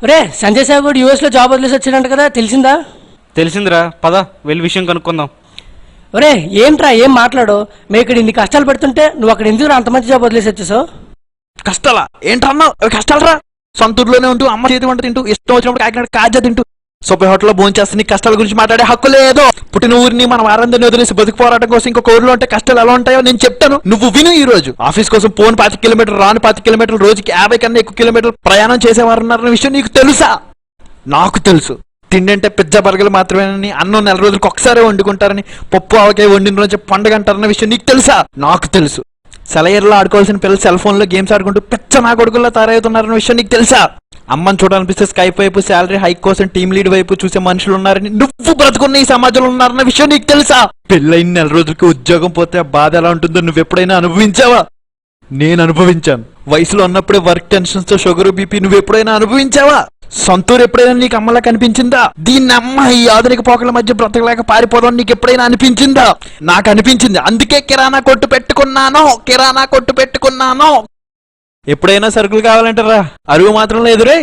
ఒరే సంజయ్ సాబ్ కూడా యూఎస్లో జాబ్ వదిలేసి వచ్చిందంట కదా, తెలిసిందా? తెలిసిందిరా, పద వెళ్ళి విషయం కనుక్కుందాం. ఒరే ఏంట్రా ఏం మాట్లాడు, మేము ఇక్కడ ఇన్ని కష్టాలు పెడుతుంటే నువ్వు అక్కడ ఎందుకు అంత మంచి జాబ్ వదిలేసి వచ్చేసావు? కష్టాలా ఏంటన్నా? కష్టాలరా, సొంతూరులోనే ఉంటూ అమ్మ చేతి వంట తింటూ ఇష్టం వచ్చినప్పుడు కాకినాడ కాజా తింటూ సూపర్ హోటల్లో భోజనం చేస్తే నీ కష్టాల గురించి మాట్లాడే హక్కు లేదు. పుట్టిన ఊరిని మన వారందరినీ వదిలేసి బతుకు పోరాటం కోసం ఇంకొక ఊరిలో ఉంటే కష్టాలు ఎలా ఉంటాయో నేను చెప్తాను, నువ్వు విను. ఈ రోజు ఆఫీస్ కోసం పోను 5 కిలోమీటర్లు, రాను 5 కిలోమీటర్లు, రోజుకి 50 కన్నా ఎక్కువ కిలోమీటర్లు ప్రయాణం చేసేవారు ఉన్నారన్న విషయం నీకు తెలుసా? నాకు తెలుసు. తిండి అంటే పిజ్జా బర్గర్లు మాత్రమేనని, అన్నం నెల రోజులకు ఒకసారి వండుకుంటారని, పప్పు ఆవకాయ వండిన రోజు పండుగ అంటారన్న విషయం నీకు తెలుసా? నాకు తెలుసు. సెలయర్లో ఆడుకోవాల్సిన పిల్లలు సెల్ ఫోన్ లో గేమ్స్ ఆడుకుంటూ పిచ్చ నా కొడుకుల్లో తయారవుతున్నారన్న విషయం నీకు తెలుసా? అమ్మని చూడాలనిపిస్తే స్కైప్ వైపు, శాలరీ హైక్ కోసం టీమ్ లీడ్ వైపు చూసే మనుషులు ఉన్నారని, నువ్వు బ్రతుకున్న ఈ సమాజంలో ఉన్నారన్న విషయం నీకు తెలుసా? పెళ్ళైన నెల రోజులకి ఉద్యోగం పోతే ఆ బాధ ఎలా ఉంటుందో నువ్వు ఎప్పుడైనా అనుభవించావా? నేను అనుభవించాను. వయసులో ఉన్నప్పుడే వర్క్ టెన్షన్స్ తో షుగర్ బీపీ నువ్వు ఎప్పుడైనా అనుభవించావా? సొంతూరు ఎప్పుడైనా నీకు అమ్మలా కనిపించిందా? దీన్ని అమ్మ ఈ ఆధునిక పోకల మధ్య బ్రతకలేక పారిపోదాం నీకు ఎప్పుడైనా అనిపించిందా? నాకు అనిపించింది, అందుకే కిరాణా కొట్టు పెట్టుకున్నాను. ఎప్పుడైనా సరుకులు కావాలంటారా? అరువు మాత్రం లేదు రే.